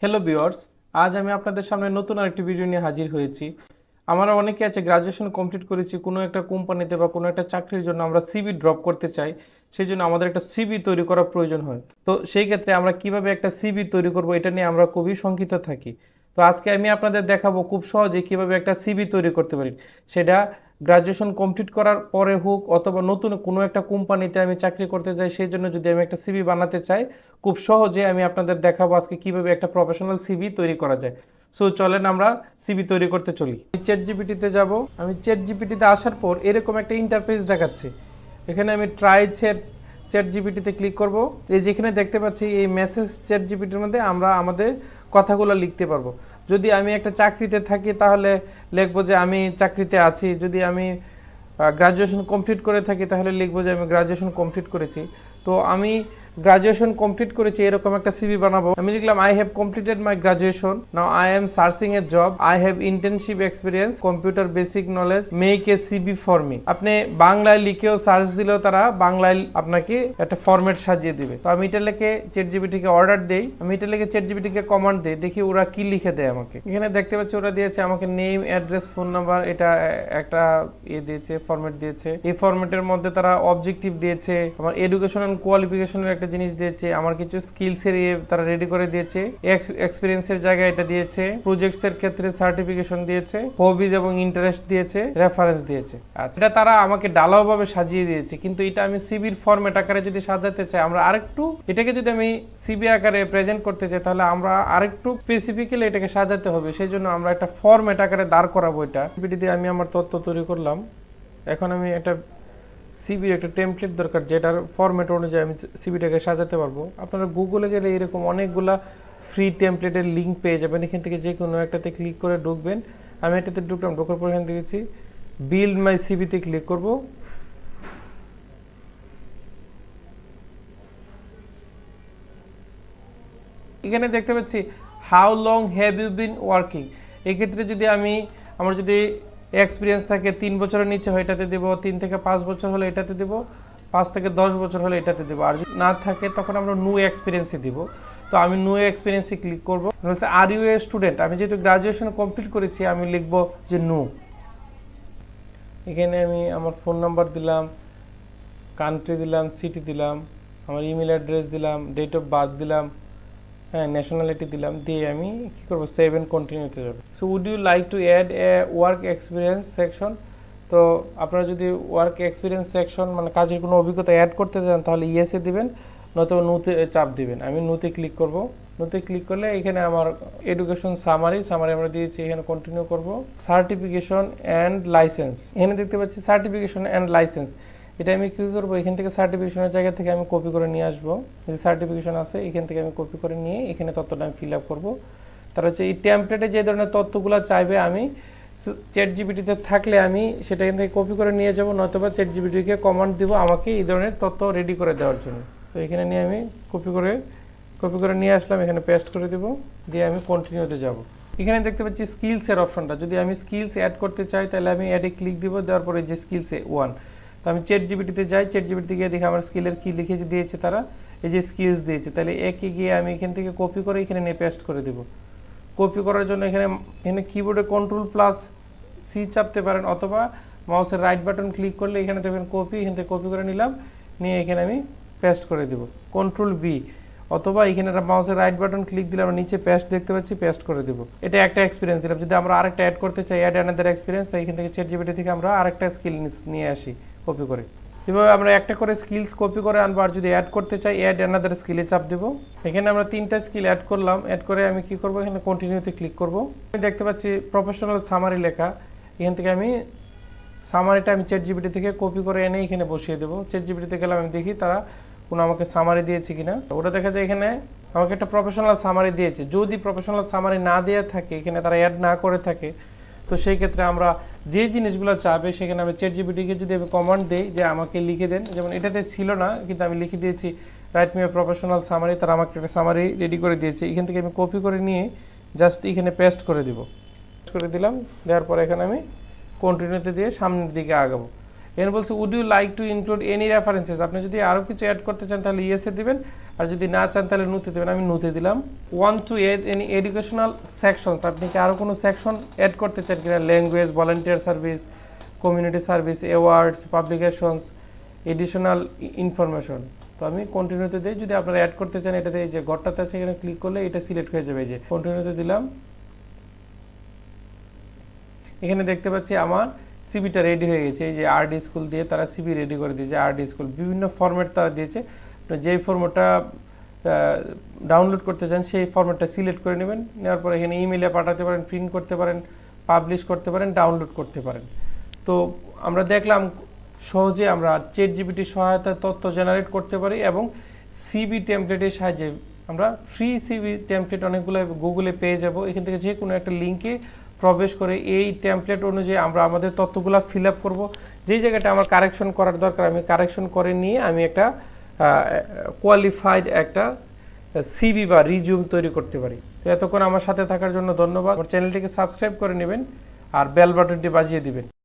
Hello viewers, আজ আমি আপনাদের সামনে নতুন আরেকটি ভিডিও নিয়ে হাজির হয়েছি। আমরা অনেকে আছে গ্রাজুয়েশন কমপ্লিট করেছি, কোনো একটা কোম্পানিতে বা কোনো একটা চাকরির জন্য আমরা সিভি ড্রপ করতে চাই। সেই জন্য আমাদের একটা সিভি তৈরি করা প্রয়োজন হয়। তো সেই ক্ষেত্রে আমরা কিভাবে একটা সিভি তৈরি করব, এটা নিয়ে আমরা খুবই শঙ্কিত থাকি। তো আজকে আমি আপনাদের দেখাবো খুব সহজে কিভাবে একটা সিভি তৈরি করতে পারি। সেটা গ্রাজুয়েশন কমপ্লিট করার পরে হোক অথবা নতুন কোনো একটা কোম্পানিতে আমি চাকরি করতে চাই, সেই জন্য যদি আমি একটা সিভি বানাতে চাই, খুব সহজে আমি আপনাদের দেখাবো আজকে কিভাবে একটা প্রফেশনাল সিভি তৈরি করা যায়। সো চলেন আমরা সিভি তৈরি করতে চলি। চ্যাট জিপিটিতে যাব। আমি চ্যাট জিপিটিতে আসার পর এরকম একটা ইন্টারফেস দেখাচ্ছে। এখানে আমি ট্রাই চ্যাট জিপিটিতে ক্লিক করব। এই যেখানে দেখতে পাচ্ছি এই মেসেজ চ্যাট জিপিটির মধ্যে আমরা আমাদের কথাগুলো লিখতে পারবো। যদি আমি একটা চাকরিতে থাকি তাহলে লিখবো যে আমি চাকরিতে আছি। যদি আমি গ্রাজুয়েশন কমপ্লিট করে থাকি তাহলে লিখবো যে আমি গ্রাজুয়েশন কমপ্লিট করেছি। তো আমি গ্রাজুয়েশন কমপ্লিট করেছি এরকম একটা সিভি বানাবো। আমি লিখলাম I have completed my graduation, now I am searching A job, I have internship experience, computer basic knowledge, make a CV for me. আপনি বাংলায় লিখেও সার্চ দিলেও তারা বাংলায় আপনাকে একটা ফরম্যাট সাজিয়ে দিবে। তো আমি এটা লিখে চ্যাট জিপিটিকে অর্ডার দেই, আমি এটা লিখে চ্যাট জিপিটিকে কমান্ড দিই, দেখি ওরা কি লিখে দেয় আমাকে। এখানে দেখতে পাচ্ছি ওরা দিয়েছে আমাকে নেম, অ্যাড্রেস, ফোন নাম্বার, এটা একটা দিয়েছে, ফরম্যাট দিয়েছে। এই ফরম্যাটের মধ্যে তারা অবজেক্টিভ দিয়েছে, আমার এডুকেশন এন্ড কোয়ালিফিকেশনের একটা জিনিস দিয়েছে, আমার কিছু স্কিলসের তারা রেডি করে দিয়েছে, এক্সপিরিয়েন্সের জায়গায় এটা দিয়েছে, প্রজেক্টস এর ক্ষেত্রে সার্টিফিকেশন দিয়েছে, হবিজ এবং ইন্টারেস্ট দিয়েছে, রেফারেন্স দিয়েছে। আচ্ছা, এটা তারা আমাকে ডালাওভাবে সাজিয়ে দিয়েছে, কিন্তু এটা আমি সিবির ফরম্যাট আকারে যদি সাজাতে চাই, আমরা আরেকটু এটাকে যদি আমি সিবি আকারে প্রেজেন্ট করতে চাই, তাহলে আমরা আরেকটু স্পেসিফিক্যালি এটাকে সাজাতে হবে। সেই জন্য আমরা একটা ফরম্যাট আকারে দাঁড় করাবো। এটা সিবিটি দিয়ে আমি আমার তথ্য তৈরি করলাম। এখন আমি একটা সিবির একটা টেমপ্লেট দরকার, যেটার ফরম্যাট অনুযায়ী আমি সিবিটাকে সাজাতে পারবো। আপনারা গুগলে গেলে এরকম অনেকগুলা ফ্রি টেমপ্লেটের লিঙ্ক পেয়ে যাবেন। এখান থেকে যে কোনো একটাতে ক্লিক করে ঢুকবেন। আমি এটাতে ঢুকলাম, ঢোকার পর এখান থেকে বিল্ড মাই সিবিতে ক্লিক করব। এখানে দেখতে পাচ্ছি how long have you been working. এক্ষেত্রে যদি আমার যদি এক্সপিরিয়েন্স থাকে 3 বছরের নিচে হয় এটাতে দেবো, 3 থেকে 5 বছর হলে এটাতে দেবো, 5 থেকে 10 বছর হলে এটাতে দেবো। আর যদি না থাকে তখন আমরা নো এক্সপিরিয়েন্সই দিব। তো আমি নো এক্সপিরিয়েন্সে ক্লিক করবো। হচ্ছে আর ইউ এ স্টুডেন্ট, আমি যেহেতু গ্রাজুয়েশন কমপ্লিট করেছি আমি লিখবো যে নো। এখানে আমি আমার ফোন নাম্বার দিলাম, কান্ট্রি দিলাম, সিটি দিলাম, আমার ইমেল অ্যাড্রেস দিলাম, ডেট অফ বার্থ দিলাম, হ্যাঁ ন্যাশনালিটি দিলাম, দিয়ে আমি কি করবো, সেভ এন্ড কন্টিনিউতে যাবো। So would you like to add a work experience section. তো আপনারা যদি ওয়ার্ক এক্সপিরিয়েন্স সেকশন মানে কাজের কোনো অভিজ্ঞতা অ্যাড করতে চান তাহলে ইয়েসে দিবেন, নয়তো নুতে চাপ দিবেন। আমি নুতে ক্লিক করব। নুতে ক্লিক করলে এখানে আমার এডুকেশন সামারি আমরা দিয়েছি, এখানে কন্টিনিউ করব। সার্টিফিকেশন অ্যান্ড লাইসেন্স, এখানে দেখতে পাচ্ছি সার্টিফিকেশন অ্যান্ড লাইসেন্স। এটা আমি কী করবো, এখান থেকে সার্টিফিকেশনের জায়গা থেকে আমি কপি করে নিয়ে আসবো। যে সার্টিফিকেশন আছে এখান থেকে আমি কপি করে নিয়ে এখানে তথ্যটা আমি ফিল আপ করবো। তার হচ্ছে এই টেমপ্লেটে যে ধরনের তথ্যগুলো চাইবে আমি চ্যাট জিপিটিতে থাকলে আমি সেটা এখান থেকে কপি করে নিয়ে যাবো, নয়তোবা চ্যাট জিপিটিকে কমান্ড দিব আমাকে এই ধরনের তথ্য রেডি করে দেওয়ার জন্য। তো এখানে নিয়ে আমি কপি করে নিয়ে আসলাম, এখানে পেস্ট করে দেবো, দিয়ে আমি কন্টিনিউতে যাব। এখানে দেখতে পাচ্ছি স্কিলসের অপশনটা, যদি আমি স্কিলস অ্যাড করতে চাই তাহলে আমি অ্যাডে ক্লিক দিব, দেওয়ার পরে যে স্কিলসে 1। তো আমি চ্যাট জিপিটিতে যাই, চ্যাট জিপিটিতে গিয়ে দেখি আমার স্কিলের কী লিখে দিয়েছে তারা, এই যে স্কিলস দিয়েছে। তাহলে একে গিয়ে আমি এখান থেকে কপি করে এখানে নিয়ে পেস্ট করে দেবো। কপি করার জন্য এখানে কিবোর্ডে Ctrl+C চাপতে পারেন, অথবা মাউসের রাইট বাটন ক্লিক করলে এখানে দেখবেন কপি, এখান থেকে কপি করে নিলাম, নিয়ে এখানে আমি পেস্ট করে দেব। Ctrl+V, অথবা এখানে মাউসের রাইট বাটন ক্লিক দিলে আমরা নিচে পেস্ট দেখতে পাচ্ছি, পেস্ট করে দেবো। এটা একটা এক্সপিরিয়েন্স দিলাম। যদি আমরা আরেকটা অ্যাড করতে চাই, অ্যাড অ্যানাদার এক্সপিরিয়েন্স, তাই এখান থেকে চ্যাট জিপিটি থেকে আমরা আরেকটা স্কিল নিয়ে আসি কপি করে। এভাবে আমরা একটা করে স্কিলস কপি করে আনবো। আর যদি অ্যাড করতে চাই, অ্যাড অ্যানাদার স্কিলে চাপ দেবো। এখানে আমরা 3টা স্কিল অ্যাড করলাম। অ্যাড করে আমি কি করব, এখানে কন্টিনিউতে ক্লিক করব। আমি দেখতে পাচ্ছি প্রফেশনাল সামারি লেখা। এখান থেকে আমি সামারিটা আমি চ্যাট জিপিটি থেকে কপি করে এনে এখানে বসিয়ে দেবো। চ্যাট জিপিটিতে গেলাম, আমি দেখি তারা কোনো আমাকে সামারি দিয়েছে কিনা। ওটা দেখা যায় এখানে আমাকে একটা প্রফেশনাল সামারি দিয়েছে। যদি প্রফেশনাল সামারি না দেওয়া থাকে, এখানে তারা অ্যাড না করে থাকে, তো সেই ক্ষেত্রে আমরা যে জিনিসগুলো চাবে সেখানে আমি চ্যাট জিপিটিকে যদি আমি কমান্ড দিই যে আমাকে লিখে দেন, যেমন এটাতে ছিল না কিন্তু আমি লিখে দিয়েছি write me a professional summary, তারা আমাকে একটা সামারি রেডি করে দিয়েছে। এখান থেকে আমি কপি করে নিয়ে জাস্ট এখানে পেস্ট করে দিব। পেস্ট করে দিলাম, দেওয়ার পর এখানে আমি কন্টিনিউতে দিয়ে সামনের দিকে আগাবো। এখানে বলছে would you like to include any references, আপনি যদি আরও কিছু অ্যাড করতে চান তাহলে ইয়েসে দিবেন, আর যদি না চান তাহলে নুতে দেবেন, আমি নুতে দিলাম। 1 to 8 এনি এডুকেশনাল সেকশনস, আপনি কি আরও কোনো সেকশন অ্যাড করতে চান কিনা, language, volunteer service, community service, awards, publications, additional information. তো আমি কন্টিনিউতে দিই। যদি আপনারা অ্যাড করতে চান এটাতে এই যে ঘরটাতে আছে এখানে ক্লিক করলে এটা সিলেক্ট হয়ে যাবে। এই যে কন্টিনিউতে দিলাম, এখানে দেখতে পাচ্ছি আমার সিবিটা রেডি হয়ে গেছে। এই যে আরডি স্কুল দিয়ে তারা সিবি রেডি করে দিয়েছে। আরডি স্কুল বিভিন্ন ফরম্যাট তারা দিয়েছে, যেই ফরম্যাটটা ডাউনলোড করতে চান সেই ফরম্যাটটা সিলেক্ট করে নেবেন। নেওয়ার পরে এখানে ইমেইলে পাঠাতে পারেন, প্রিন্ট করতে পারেন, পাবলিশ করতে পারেন, ডাউনলোড করতে পারেন। তো আমরা দেখলাম সহজে আমরা চ্যাটজিপিটির সহায়তায় তথ্য জেনারেট করতে পারি এবং সিবি টেমপ্লেটের সাহায্যে আমরা ফ্রি সিবি টেমপ্লেট অনেকগুলো গুগলে পেয়ে যাব। এখান থেকে যে কোনো একটা লিঙ্কে প্রবেশ করে এই টেমপ্লেট অনুযায়ী আমরা আমাদের তথ্যগুলো ফিল আপ করবো। যেই জায়গাটা আমার কারেকশন করার দরকার আমি কারেকশন করে নিয়ে আমি একটা কোয়ালিফাইড একটা সিবি বা রিজিউম তৈরি করতে পারি। তো এতক্ষণ আমার সাথে থাকার জন্য ধন্যবাদ। আমার চ্যানেলটিকে সাবস্ক্রাইব করে নেবেন আর বেল বাটনটি বাজিয়ে দিবেন।